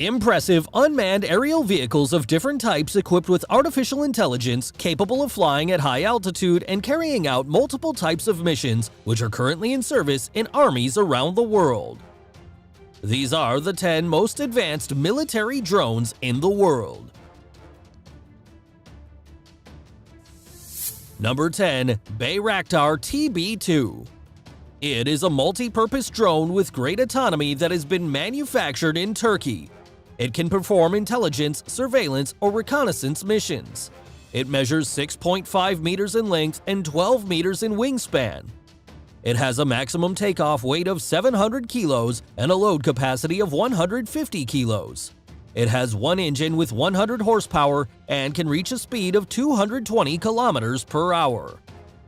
Impressive unmanned aerial vehicles of different types equipped with artificial intelligence capable of flying at high altitude and carrying out multiple types of missions which are currently in service in armies around the world. These are the 10 most advanced military drones in the world. Number 10. Bayraktar TB2. It is a multi-purpose drone with great autonomy that has been manufactured in Turkey. It can perform intelligence, surveillance, or reconnaissance missions. It measures 6.5 meters in length and 12 meters in wingspan. It has a maximum takeoff weight of 700 kilos and a load capacity of 150 kilos. It has one engine with 100 horsepower and can reach a speed of 220 kilometers per hour.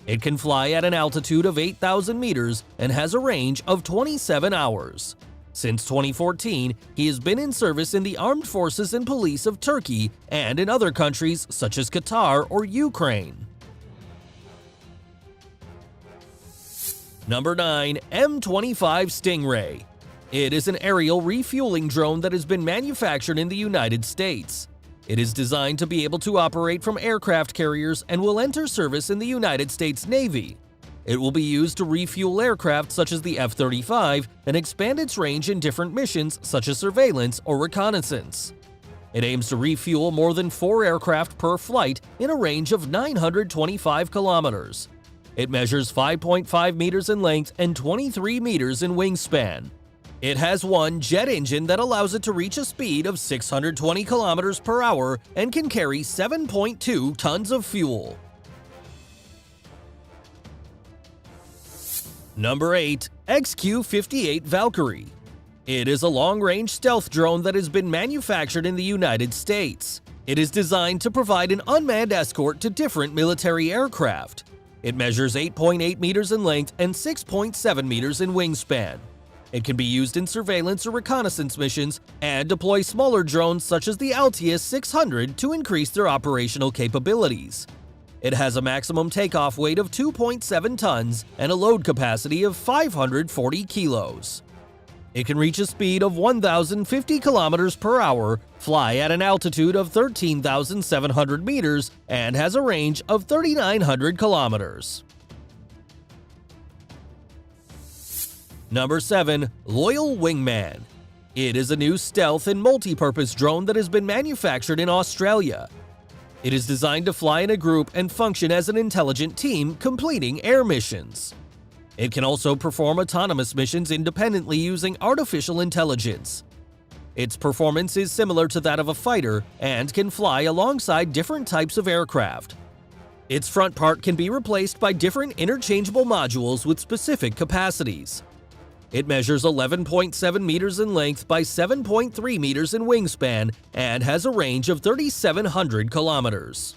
It can fly at an altitude of 8,000 meters and has a range of 27 hours. Since 2014, he has been in service in the armed forces and police of Turkey and in other countries such as Qatar or Ukraine. Number 9. M25 Stingray. It is an aerial refueling drone that has been manufactured in the United States. It is designed to be able to operate from aircraft carriers and will enter service in the United States Navy. It will be used to refuel aircraft such as the F-35 and expand its range in different missions such as surveillance or reconnaissance. It aims to refuel more than 4 aircraft per flight in a range of 925 kilometers. It measures 5.5 meters in length and 23 meters in wingspan. It has one jet engine that allows it to reach a speed of 620 kilometers per hour and can carry 7.2 tons of fuel. Number 8. XQ-58 Valkyrie. It is a long-range stealth drone that has been manufactured in the United States. It is designed to provide an unmanned escort to different military aircraft. It measures 8.8 meters in length and 6.7 meters in wingspan. It can be used in surveillance or reconnaissance missions and deploy smaller drones such as the Altius 600 to increase their operational capabilities. It has a maximum takeoff weight of 2.7 tons and a load capacity of 540 kilos. It can reach a speed of 1,050 kilometers per hour, fly at an altitude of 13,700 meters, and has a range of 3,900 kilometers. Number 7. Loyal Wingman. It is a new stealth and multi-purpose drone that has been manufactured in Australia. It is designed to fly in a group and function as an intelligent team completing air missions. It can also perform autonomous missions independently using artificial intelligence. Its performance is similar to that of a fighter and can fly alongside different types of aircraft. Its front part can be replaced by different interchangeable modules with specific capacities. It measures 11.7 meters in length by 7.3 meters in wingspan and has a range of 3,700 kilometers.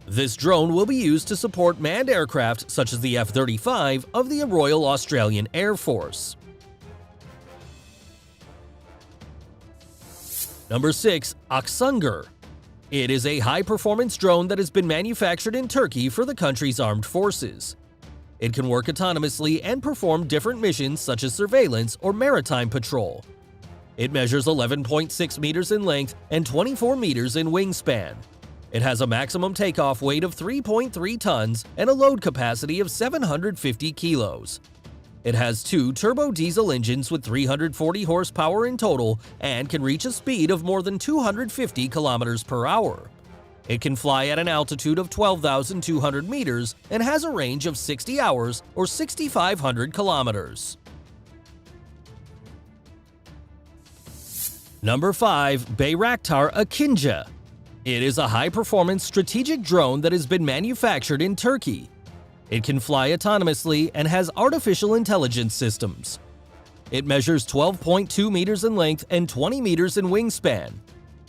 This drone will be used to support manned aircraft such as the F-35 of the Royal Australian Air Force. Number 6. Aksungur. It is a high-performance drone that has been manufactured in Turkey for the country's armed forces. It can work autonomously and perform different missions such as surveillance or maritime patrol. It measures 11.6 meters in length and 24 meters in wingspan. It has a maximum takeoff weight of 3.3 tons and a load capacity of 750 kilos. It has 2 turbo diesel engines with 340 horsepower in total and can reach a speed of more than 250 kilometers per hour. It can fly at an altitude of 12,200 meters and has a range of 60 hours or 6,500 kilometers. Number 5. Bayraktar Akinci. It is a high-performance strategic drone that has been manufactured in Turkey. It can fly autonomously and has artificial intelligence systems. It measures 12.2 meters in length and 20 meters in wingspan.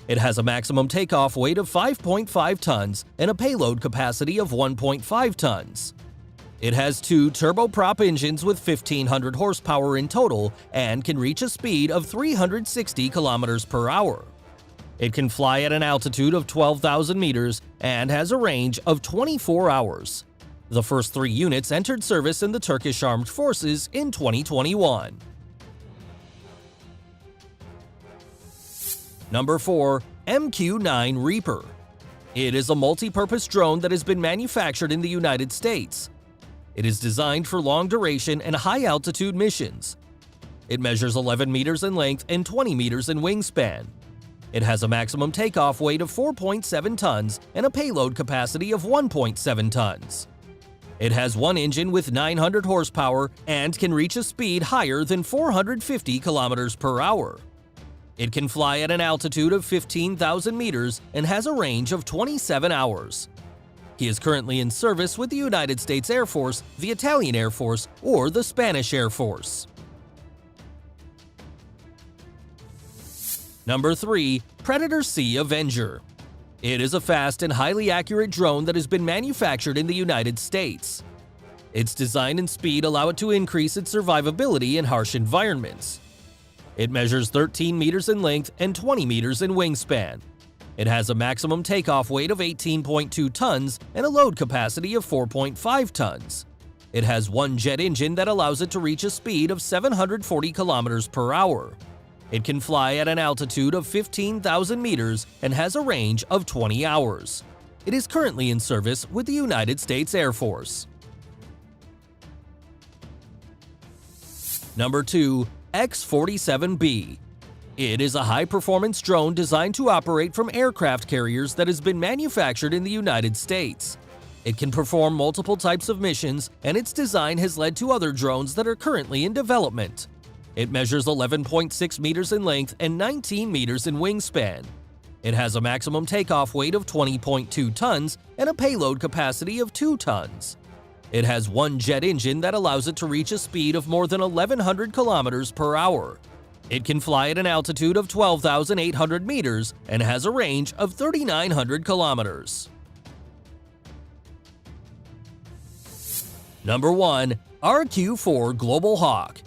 It has a maximum takeoff weight of 5.5 tons and a payload capacity of 1.5 tons. It has 2 turboprop engines with 1,500 horsepower in total and can reach a speed of 360 kilometers per hour. It can fly at an altitude of 12,000 meters and has a range of 24 hours. The first 3 units entered service in the Turkish Armed Forces in 2021. Number 4. MQ-9 Reaper. It is a multi-purpose drone that has been manufactured in the United States. It is designed for long-duration and high-altitude missions. It measures 11 meters in length and 20 meters in wingspan. It has a maximum takeoff weight of 4.7 tons and a payload capacity of 1.7 tons. It has one engine with 900 horsepower and can reach a speed higher than 450 kilometers per hour. It can fly at an altitude of 15,000 meters and has a range of 27 hours. He is currently in service with the United States Air Force, the Italian Air Force, or the Spanish Air Force. Number 3. Predator Sea Avenger. It is a fast and highly accurate drone that has been manufactured in the United States. Its design and speed allow it to increase its survivability in harsh environments. It measures 13 meters in length and 20 meters in wingspan. It has a maximum takeoff weight of 18.2 tons and a load capacity of 4.5 tons. It has one jet engine that allows it to reach a speed of 740 kilometers per hour. It can fly at an altitude of 15,000 meters and has a range of 20 hours. It is currently in service with the United States Air Force. Number 2. X-47B. It is a high-performance drone designed to operate from aircraft carriers that has been manufactured in the United States. It can perform multiple types of missions, and its design has led to other drones that are currently in development. It measures 11.6 meters in length and 19 meters in wingspan. It has a maximum takeoff weight of 20.2 tons and a payload capacity of 2 tons. It has one jet engine that allows it to reach a speed of more than 1,100 kilometers per hour. It can fly at an altitude of 12,800 meters and has a range of 3,900 kilometers. Number 1. RQ-4 Global Hawk.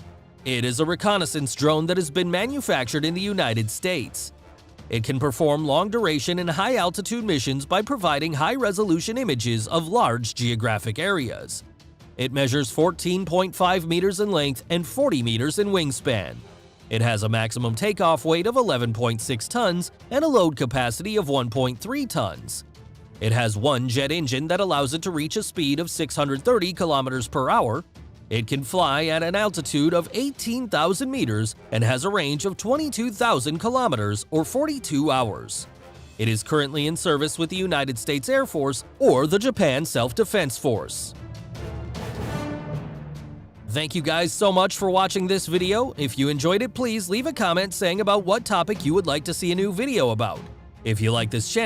It is a reconnaissance drone that has been manufactured in the United States. It can perform long-duration and high-altitude missions by providing high-resolution images of large geographic areas. It measures 14.5 meters in length and 40 meters in wingspan. It has a maximum takeoff weight of 11.6 tons and a load capacity of 1.3 tons. It has one jet engine that allows it to reach a speed of 630 kilometers per hour. It can fly at an altitude of 18,000 meters and has a range of 22,000 kilometers or 42 hours. It is currently in service with the United States Air Force or the Japan Self-Defense Force. Thank you guys so much for watching this video. If you enjoyed it, please leave a comment saying about what topic you would like to see a new video about. If you like this channel,